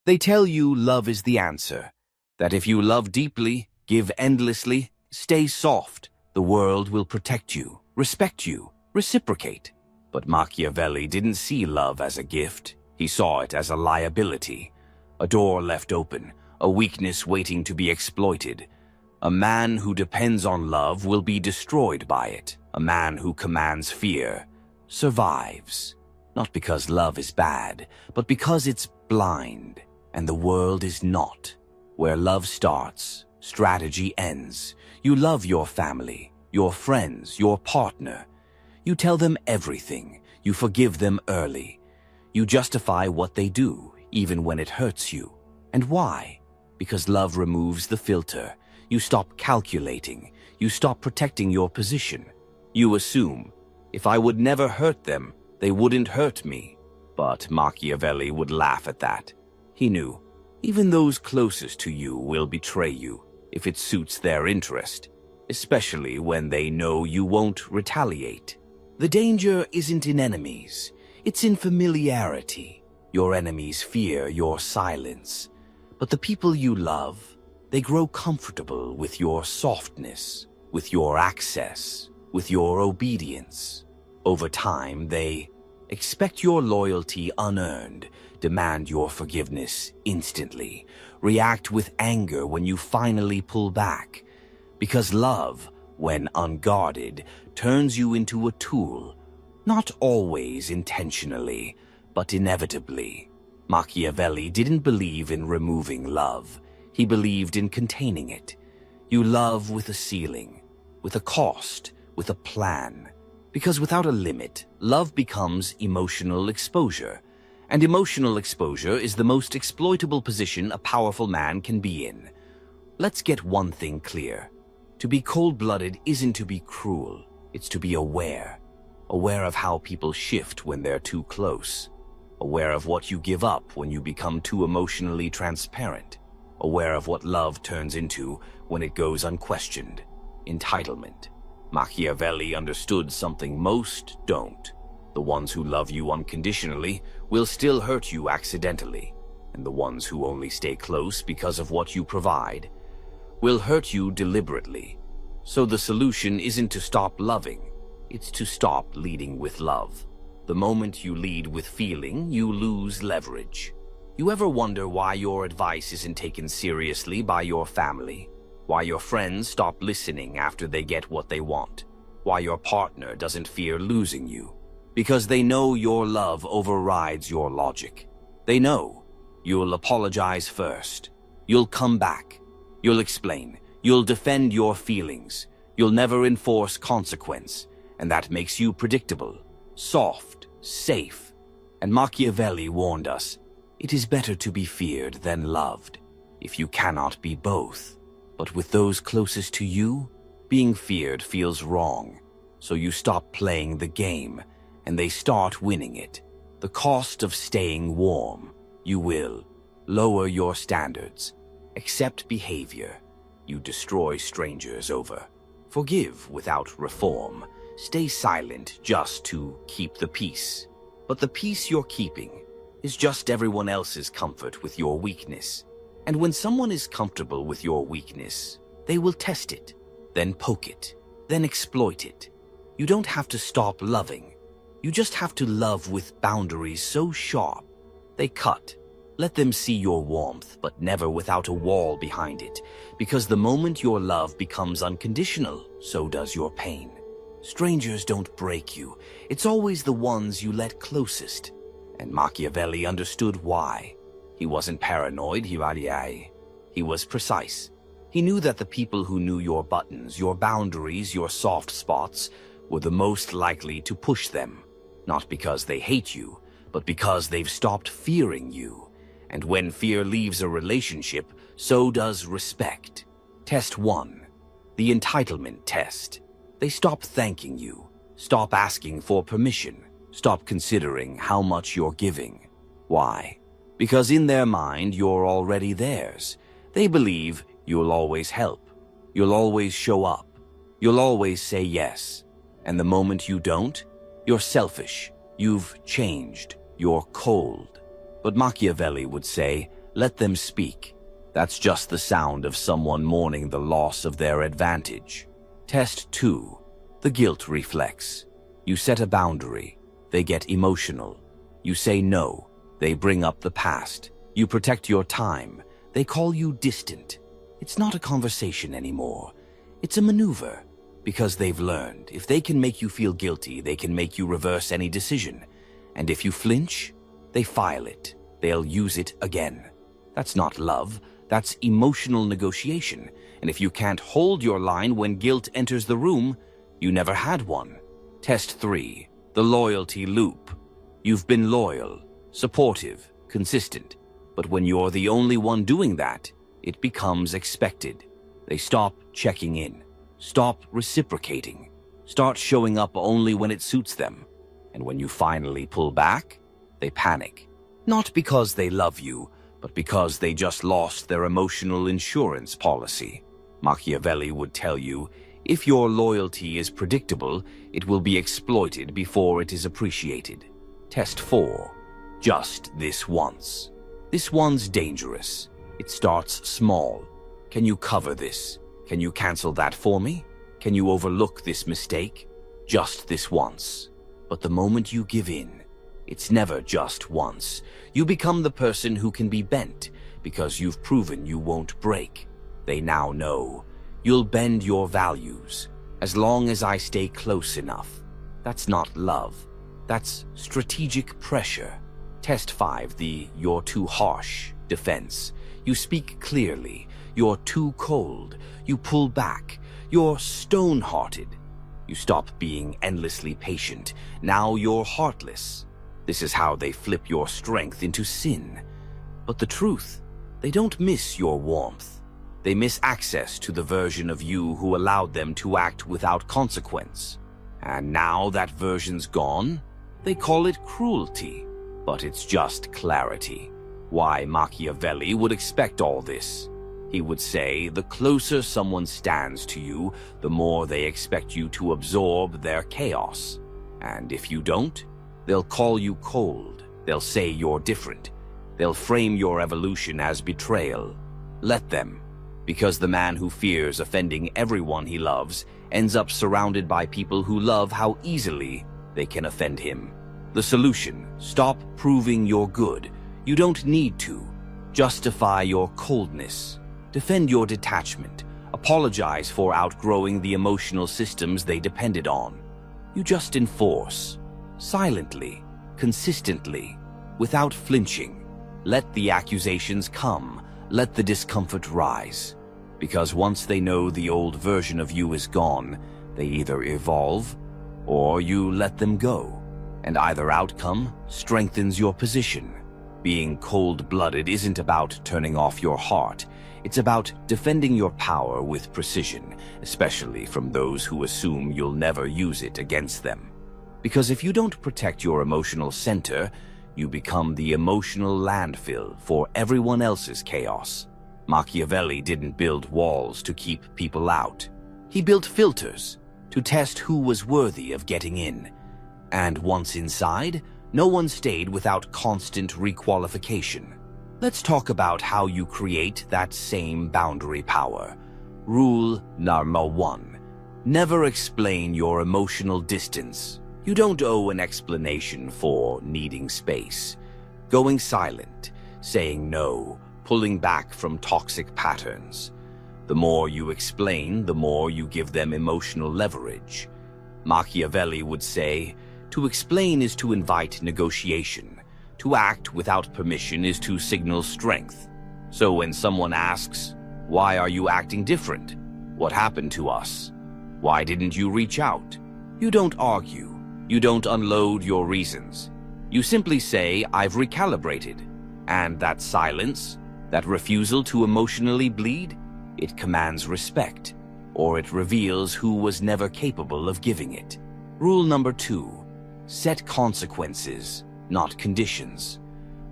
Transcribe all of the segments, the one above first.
They tell you love is the answer, that if you love deeply, give endlessly, stay soft, the world will protect you, respect you, reciprocate. But Machiavelli didn't see love as a gift. He saw it as a liability, a door left open, a weakness waiting to be exploited. A man who depends on love will be destroyed by it. A man who commands fear survives. Not because love is bad, but because it's blind, and the world is not. Where love starts, strategy ends. You love your family, your friends, your partner. You tell them everything. You forgive them early. You justify what they do, even when it hurts you. And why? Because love removes the filter. You stop calculating. You stop protecting your position. You assume, if I would never hurt them, they wouldn't hurt me. But Machiavelli would laugh at that. He knew, even those closest to you will betray you if it suits their interest, especially when they know you won't retaliate. The danger isn't in enemies, it's in familiarity. Your enemies fear your silence. But the people you love, they grow comfortable with your softness, with your access, with your obedience. Over time, they expect your loyalty unearned, demand your forgiveness instantly, react with anger when you finally pull back. Because love, when unguarded, turns you into a tool, not always intentionally, but inevitably. Machiavelli didn't believe in removing love. He believed in containing it. You love with a ceiling, with a cost, with a plan. Because without a limit, love becomes emotional exposure. And emotional exposure is the most exploitable position a powerful man can be in. Let's get one thing clear. To be cold-blooded isn't to be cruel. It's to be aware. Aware of how people shift when they're too close. Aware of what you give up when you become too emotionally transparent. Aware of what love turns into when it goes unquestioned. Entitlement. Machiavelli understood something most don't. The ones who love you unconditionally will still hurt you accidentally, and the ones who only stay close because of what you provide will hurt you deliberately. So the solution isn't to stop loving, it's to stop leading with love. The moment you lead with feeling, you lose leverage. You ever wonder why your advice isn't taken seriously by your family? Why your friends stop listening after they get what they want? Why your partner doesn't fear losing you? Because they know your love overrides your logic. They know you'll apologize first. You'll come back. You'll explain. You'll defend your feelings. You'll never enforce consequence. And that makes you predictable, soft, safe. And Machiavelli warned us, it is better to be feared than loved, if you cannot be both. But with those closest to you, being feared feels wrong. So you stop playing the game, and they start winning it. The cost of staying warm. You will lower your standards, accept behavior. You destroy strangers over. Forgive without reform. Stay silent just to keep the peace. But the peace you're keeping is just everyone else's comfort with your weakness. And when someone is comfortable with your weakness, they will test it, then poke it, then exploit it. You don't have to stop loving. You just have to love with boundaries so sharp they cut. Let them see your warmth, but never without a wall behind it. Because the moment your love becomes unconditional, so does your pain. Strangers don't break you. It's always the ones you let closest. And Machiavelli understood why. He wasn't paranoid, he was precise. He knew that the people who knew your buttons, your boundaries, your soft spots, were the most likely to push them. Not because they hate you, but because they've stopped fearing you. And when fear leaves a relationship, so does respect. Test 1. The entitlement test. They stop thanking you, stop asking for permission, stop considering how much you're giving. Why? Because in their mind, you're already theirs. They believe you'll always help, you'll always show up, you'll always say yes. And the moment you don't, you're selfish, you've changed, you're cold. But Machiavelli would say, Let them speak. That's just the sound of someone mourning the loss of their advantage. Test 2. The guilt reflex. You set a boundary. They get emotional. You say no. They bring up the past. You protect your time. They call you distant. It's not a conversation anymore. It's a maneuver. Because they've learned, if they can make you feel guilty, they can make you reverse any decision. And if you flinch, they file it. They'll use it again. That's not love. That's emotional negotiation. And if you can't hold your line when guilt enters the room, you never had one. Test 3. The loyalty loop. You've been loyal, supportive, consistent. But when you're the only one doing that, it becomes expected. They stop checking in, stop reciprocating, start showing up only when it suits them. And when you finally pull back, they panic. Not because they love you, but because they just lost their emotional insurance policy. Machiavelli would tell you, if your loyalty is predictable, it will be exploited before it is appreciated. Test 4. Just this once. This one's dangerous. It starts small. Can you cover this? Can you cancel that for me? Can you overlook this mistake? Just this once. But the moment you give in, it's never just once. You become the person who can be bent because you've proven you won't break. They now know. You'll bend your values as long as I stay close enough. That's not love. That's strategic pressure. Test 5, the "you're too harsh" defense. You speak clearly. You're too cold. You pull back. You're stone-hearted. You stop being endlessly patient. Now you're heartless. This is how they flip your strength into sin. But the truth, they don't miss your warmth. They miss access to the version of you who allowed them to act without consequence. And now that version's gone, they call it cruelty. But it's just clarity. Why Machiavelli would expect all this. He would say, the closer someone stands to you, the more they expect you to absorb their chaos. And if you don't, they'll call you cold. They'll say you're different. They'll frame your evolution as betrayal. Let them. Because the man who fears offending everyone he loves ends up surrounded by people who love how easily they can offend him. The solution: stop proving you're good. You don't need to. Justify your coldness. Defend your detachment. Apologize for outgrowing the emotional systems they depended on. You just enforce. Silently, consistently, without flinching. Let the accusations come. Let the discomfort rise. Because once they know the old version of you is gone, they either evolve or you let them go. And either outcome strengthens your position. Being cold-blooded isn't about turning off your heart. It's about defending your power with precision, especially from those who assume you'll never use it against them. Because if you don't protect your emotional center, you become the emotional landfill for everyone else's chaos. Machiavelli didn't build walls to keep people out. He built filters to test who was worthy of getting in. And once inside, no one stayed without constant requalification. Let's talk about how you create that same boundary power. Rule number 1. Never explain your emotional distance. You don't owe an explanation for needing space. Going silent, saying no, pulling back from toxic patterns. The more you explain, the more you give them emotional leverage. Machiavelli would say, to explain is to invite negotiation. To act without permission is to signal strength. So when someone asks, why are you acting different? What happened to us? Why didn't you reach out? You don't argue. You don't unload your reasons. You simply say, I've recalibrated. And that silence, that refusal to emotionally bleed, it commands respect, or it reveals who was never capable of giving it. Rule number 2. Set consequences, not conditions.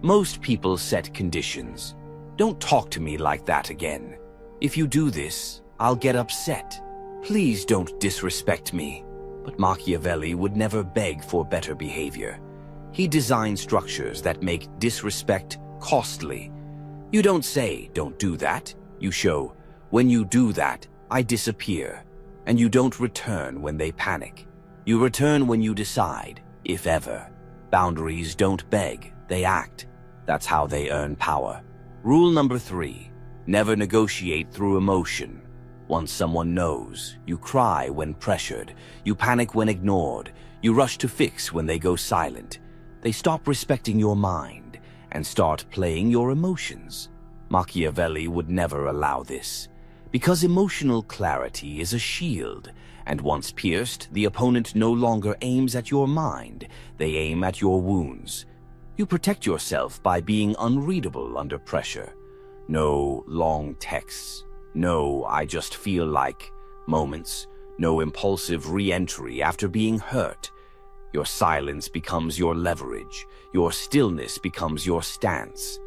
Most people set conditions. Don't talk to me like that again. If you do this, I'll get upset. Please don't disrespect me. But Machiavelli would never beg for better behavior. He designed structures that make disrespect costly. You don't say, "Don't do that." You show, "When you do that, I disappear." And you don't return when they panic. You return when you decide, if ever. Boundaries don't beg, they act. That's how they earn power. Rule number 3, never negotiate through emotion. Once someone knows, you cry when pressured, you panic when ignored, you rush to fix when they go silent. They stop respecting your mind and start playing your emotions. Machiavelli would never allow this, because emotional clarity is a shield, and once pierced, the opponent no longer aims at your mind, they aim at your wounds. You protect yourself by being unreadable under pressure. No long texts, no "I just feel like" moments, no impulsive re-entry after being hurt. Your silence becomes your leverage, your stillness becomes your stance.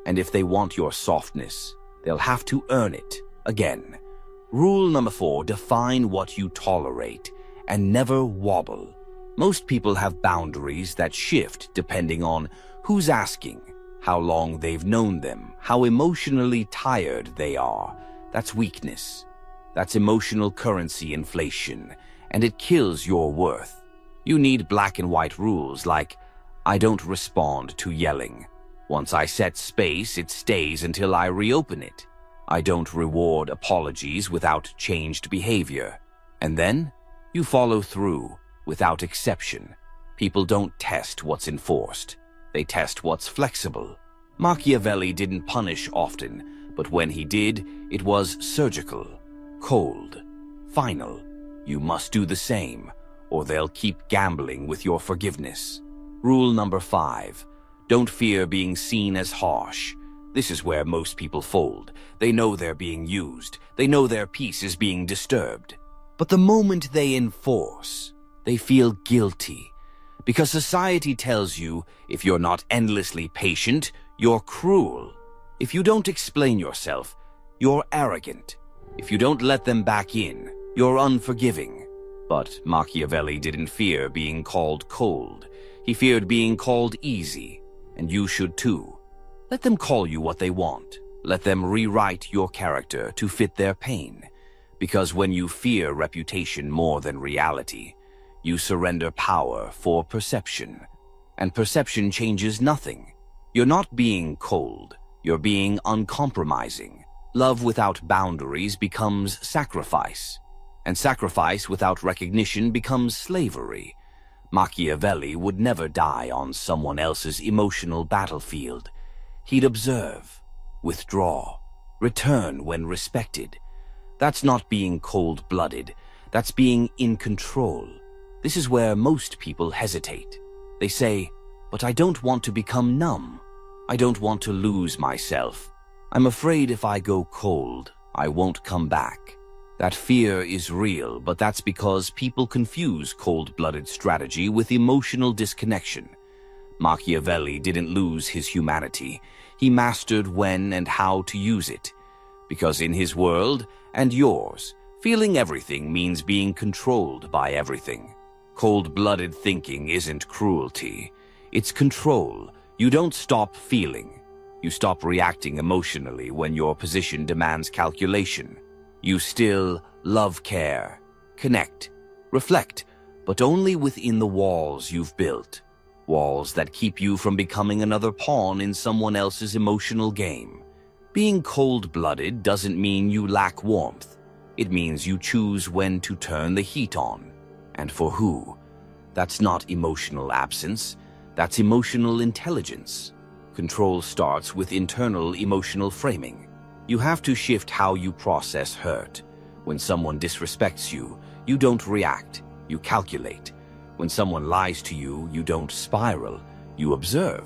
And if they want your softness, they'll have to earn it again. Rule number 4, define what you tolerate and never wobble. Most people have boundaries that shift depending on who's asking, how long they've known them, how emotionally tired they are. That's weakness. That's emotional currency inflation, and it kills your worth. You need black and white rules like, I don't respond to yelling. Once I set space, it stays until I reopen it. I don't reward apologies without changed behavior. And then, you follow through without exception. People don't test what's enforced. They test what's flexible. Machiavelli didn't punish often, but when he did, it was surgical, cold, final. You must do the same, or they'll keep gambling with your forgiveness. Rule number 5, don't fear being seen as harsh. This is where most people fold. They know they're being used. They know their peace is being disturbed. But the moment they enforce, they feel guilty. Because society tells you if you're not endlessly patient, you're cruel. If you don't explain yourself, you're arrogant. If you don't let them back in, you're unforgiving. But Machiavelli didn't fear being called cold. He feared being called easy, and you should too. Let them call you what they want. Let them rewrite your character to fit their pain. Because when you fear reputation more than reality, you surrender power for perception. And perception changes nothing. You're not being cold. You're being uncompromising. Love without boundaries becomes sacrifice. And sacrifice without recognition becomes slavery. Machiavelli would never die on someone else's emotional battlefield. He'd observe, withdraw, return when respected. That's not being cold-blooded. That's being in control. This is where most people hesitate. They say, but I don't want to become numb. I don't want to lose myself. I'm afraid if I go cold, I won't come back. That fear is real, but that's because people confuse cold-blooded strategy with emotional disconnection. Machiavelli didn't lose his humanity. He mastered when and how to use it. Because in his world, and yours, feeling everything means being controlled by everything. Cold-blooded thinking isn't cruelty. It's control. You don't stop feeling. You stop reacting emotionally when your position demands calculation. You still love, care, connect, reflect, but only within the walls you've built. Walls that keep you from becoming another pawn in someone else's emotional game. Being cold-blooded doesn't mean you lack warmth. It means you choose when to turn the heat on. And for who? That's not emotional absence. That's emotional intelligence. Control starts with internal emotional framing. You have to shift how you process hurt. When someone disrespects you, you don't react, you calculate. When someone lies to you, you don't spiral, you observe.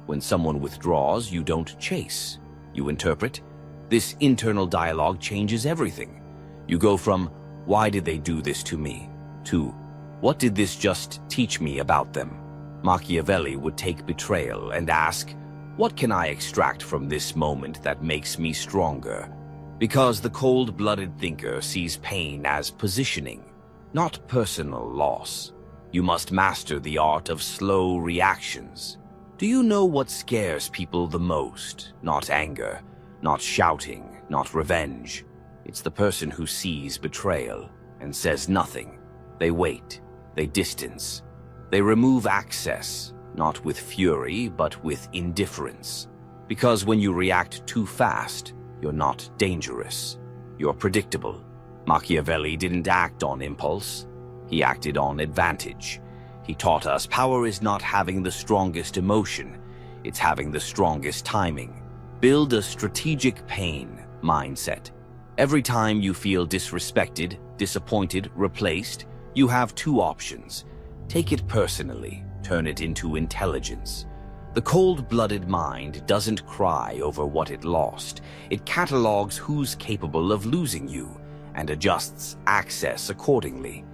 When someone withdraws, you don't chase, you interpret. This internal dialogue changes everything. You go from, why did they do this to me? To, what did this just teach me about them? Machiavelli would take betrayal and ask, what can I extract from this moment that makes me stronger? Because the cold-blooded thinker sees pain as positioning, not personal loss. You must master the art of slow reactions. Do you know what scares people the most? Not anger, Not shouting, not revenge. It's the person who sees betrayal and says nothing. They wait, they distance. They remove access, not with fury, but with indifference. Because when you react too fast, you're not dangerous. You're predictable. Machiavelli didn't act on impulse. He acted on advantage. He taught us power is not having the strongest emotion, it's having the strongest timing. Build a strategic pain mindset. Every time you feel disrespected, disappointed, replaced, you have two options. Take it personally, turn it into intelligence. The cold-blooded mind doesn't cry over what it lost. It catalogs who's capable of losing you and adjusts access accordingly.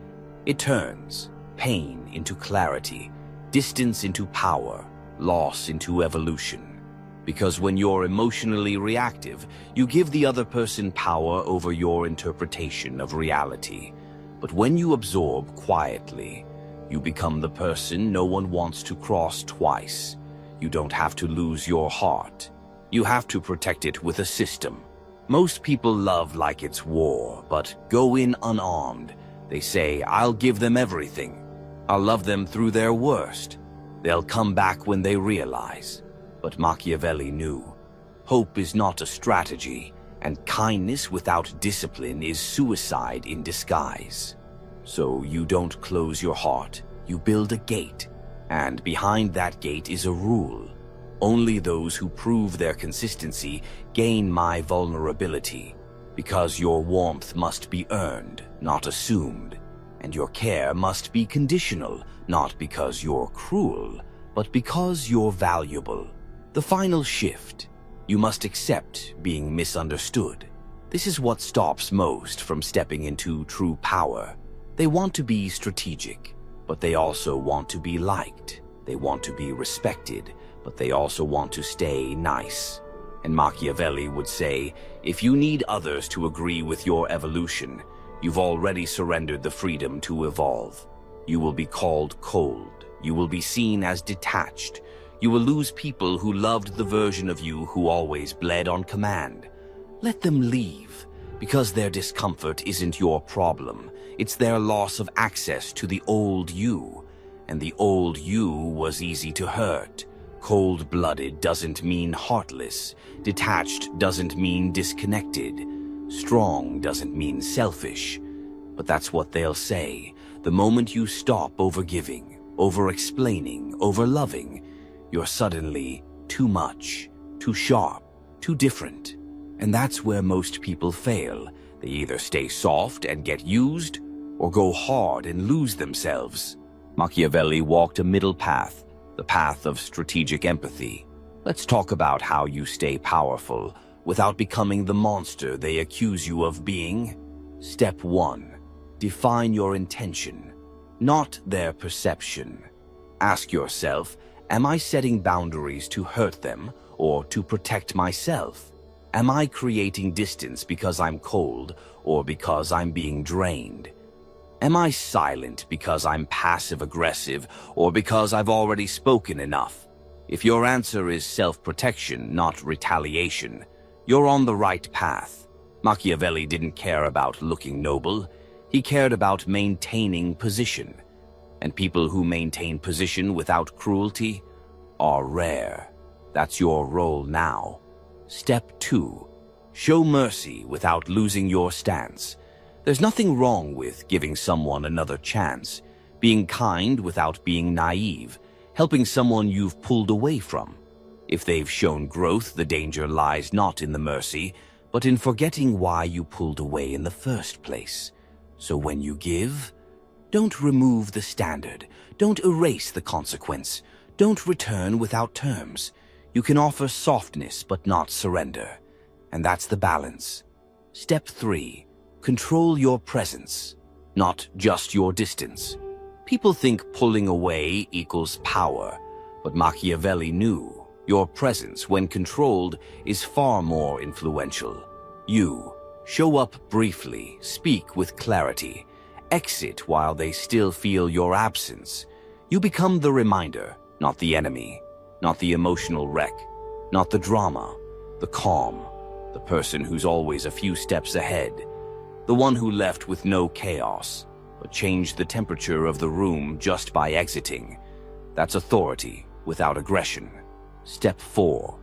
It turns pain into clarity, distance into power, loss into evolution. Because when you're emotionally reactive, you give the other person power over your interpretation of reality. But when you absorb quietly, you become the person no one wants to cross twice. You don't have to lose your heart. You have to protect it with a system. Most people love like it's war, but go in unarmed. They say, I'll give them everything. I'll love them through their worst. They'll come back when they realize. But Machiavelli knew. Hope is not a strategy, and kindness without discipline is suicide in disguise. So you don't close your heart, you build a gate. And behind that gate is a rule. Only those who prove their consistency gain my vulnerability, because your warmth must be earned, not assumed, and your care must be conditional, not because you're cruel, but because you're valuable. The final shift. You must accept being misunderstood. This is what stops most from stepping into true power. They want to be strategic, but they also want to be liked. They want to be respected, but they also want to stay nice. And Machiavelli would say, if you need others to agree with your evolution, you've already surrendered the freedom to evolve. You will be called cold. You will be seen as detached. You will lose people who loved the version of you who always bled on command. Let them leave, because their discomfort isn't your problem. It's their loss of access to the old you. And the old you was easy to hurt. Cold-blooded doesn't mean heartless. Detached doesn't mean disconnected. Strong doesn't mean selfish. But that's what they'll say. The moment you stop over-giving, over-explaining, over-loving, you're suddenly too much, too sharp, too different. And that's where most people fail. They either stay soft and get used, or go hard and lose themselves. Machiavelli walked a middle path, the path of strategic empathy. Let's talk about how you stay powerful without becoming the monster they accuse you of being. Step 1. Define your intention, not their perception. Ask yourself, am I setting boundaries to hurt them or to protect myself? Am I creating distance because I'm cold or because I'm being drained? Am I silent because I'm passive-aggressive or because I've already spoken enough? If your answer is self-protection, not retaliation, you're on the right path. Machiavelli didn't care about looking noble. He cared about maintaining position. And people who maintain position without cruelty are rare. That's your role now. Step 2. Show mercy without losing your stance. There's nothing wrong with giving someone another chance, being kind without being naive, helping someone you've pulled away from. If they've shown growth, the danger lies not in the mercy, but in forgetting why you pulled away in the first place. So when you give, don't remove the standard, don't erase the consequence, don't return without terms. You can offer softness but not surrender. And that's the balance. Step 3. Control your presence, not just your distance. People think pulling away equals power, but Machiavelli knew your presence, when controlled, is far more influential. You show up briefly, speak with clarity, exit while they still feel your absence. You become the reminder, not the enemy, not the emotional wreck, not the drama, the calm. the person who's always a few steps ahead, the one who left with no chaos, but changed the temperature of the room just by exiting. That's authority without aggression. Step 4.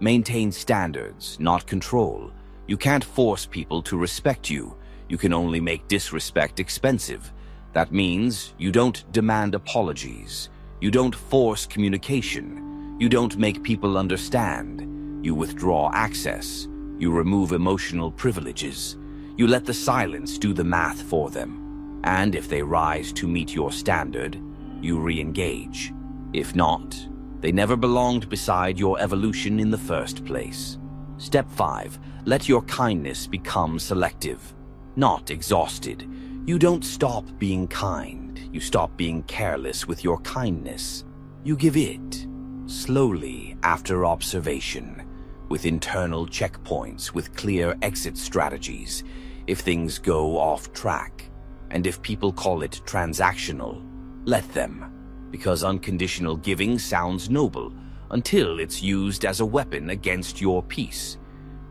Maintain standards, not control. You can't force people to respect you. You can only make disrespect expensive. That means you don't demand apologies. You don't force communication. You don't make people understand. You withdraw access. You remove emotional privileges. You let the silence do the math for them. And if they rise to meet your standard, you re-engage. If not, they never belonged beside your evolution in the first place. Step 5. Let your kindness become selective, not exhausted. You don't stop being kind. You stop being careless with your kindness. You give it, slowly after observation, with internal checkpoints, with clear exit strategies, if things go off track. And if people call it transactional, let them. Because unconditional giving sounds noble until it's used as a weapon against your peace.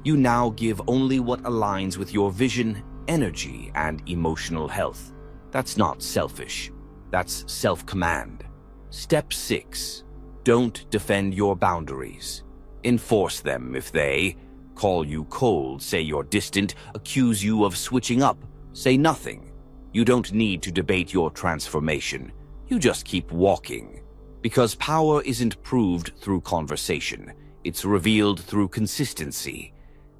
You now give only what aligns with your vision, energy, and emotional health. That's not selfish. That's self-command. Step 6. Don't defend your boundaries. Enforce them if they call you cold, say you're distant, accuse you of switching up. Say nothing. You don't need to debate your transformation. You just keep walking. Because power isn't proved through conversation. It's revealed through consistency.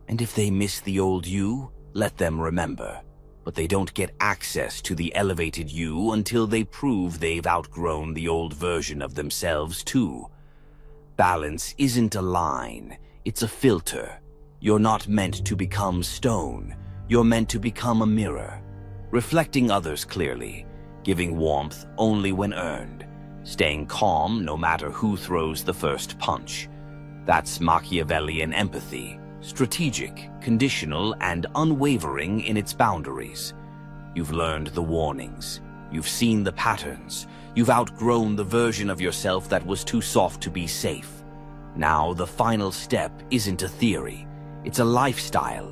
And if they miss the old you, let them remember. But they don't get access to the elevated you until they prove they've outgrown the old version of themselves too. Balance isn't a line, it's a filter. You're not meant to become stone. You're meant to become a mirror. Reflecting others clearly. Giving warmth only when earned, staying calm no matter who throws the first punch. That's Machiavellian empathy, strategic, conditional, and unwavering in its boundaries. You've learned the warnings. You've seen the patterns. You've outgrown the version of yourself that was too soft to be safe. Now the final step isn't a theory. It's a lifestyle.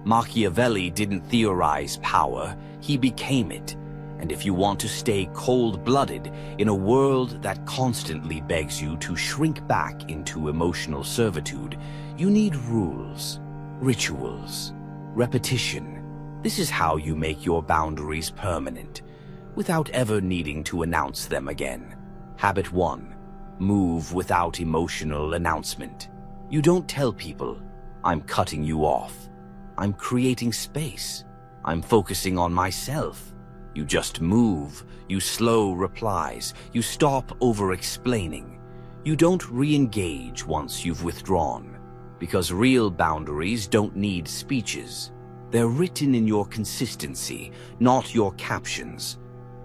Machiavelli didn't theorize power, he became it. And if you want to stay cold-blooded in a world that constantly begs you to shrink back into emotional servitude, you need rules, rituals, repetition. This is how you make your boundaries permanent, without ever needing to announce them again. Habit 1. Move without emotional announcement. You don't tell people, I'm cutting you off. I'm creating space. I'm focusing on myself. You just move, you slow replies, you stop over-explaining. You don't re-engage once you've withdrawn, because real boundaries don't need speeches. They're written in your consistency, not your captions.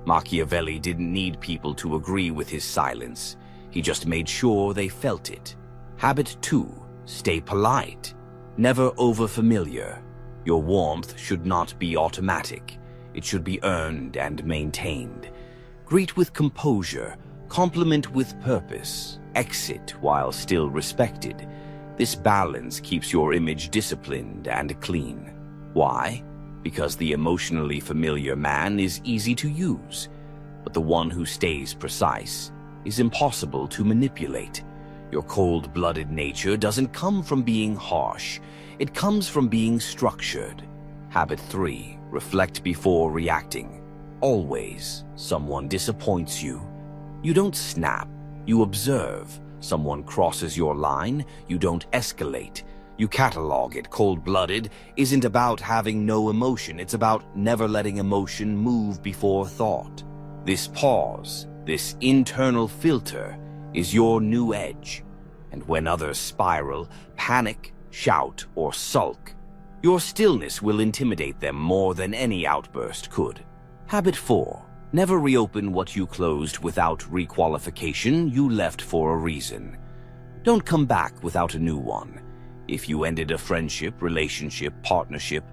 Machiavelli didn't need people to agree with his silence. He just made sure they felt it. Habit 2. Stay polite. Never over-familiar. Your warmth should not be automatic. It should be earned and maintained. Greet with composure, compliment with purpose, exit while still respected. This balance keeps your image disciplined and clean. Why? Because the emotionally familiar man is easy to use, but the one who stays precise is impossible to manipulate. Your cold-blooded nature doesn't come from being harsh. It comes from being structured. Habit 3. Reflect before reacting. Always, someone disappoints you. You don't snap, you observe. Someone crosses your line, you don't escalate. You catalog it. Cold-blooded isn't about having no emotion, it's about never letting emotion move before thought. This pause, this internal filter, is your new edge. And when others spiral, panic, shout, or sulk, your stillness will intimidate them more than any outburst could. Habit 4. Never reopen what you closed without requalification. You left for a reason. Don't come back without a new one. If you ended a friendship, relationship, partnership,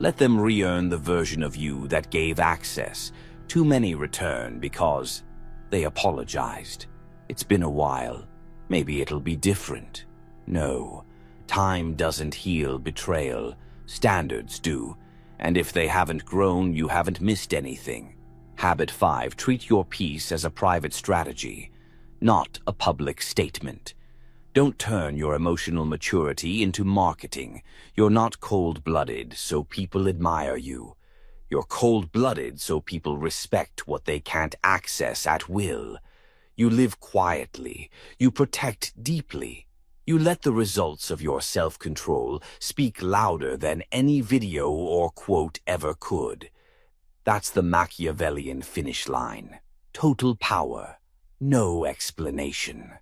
let them re-earn the version of you that gave access. Too many return because they apologized. It's been a while. Maybe it'll be different. No. Time doesn't heal betrayal. Standards do. And if they haven't grown, you haven't missed anything. Habit 5. Treat your peace as a private strategy, not a public statement. Don't turn your emotional maturity into marketing. You're not cold-blooded, so people admire you. You're cold-blooded, so people respect what they can't access at will. You live quietly. You protect deeply. You let the results of your self-control speak louder than any video or quote ever could. That's the Machiavellian finish line. Total power. No explanation.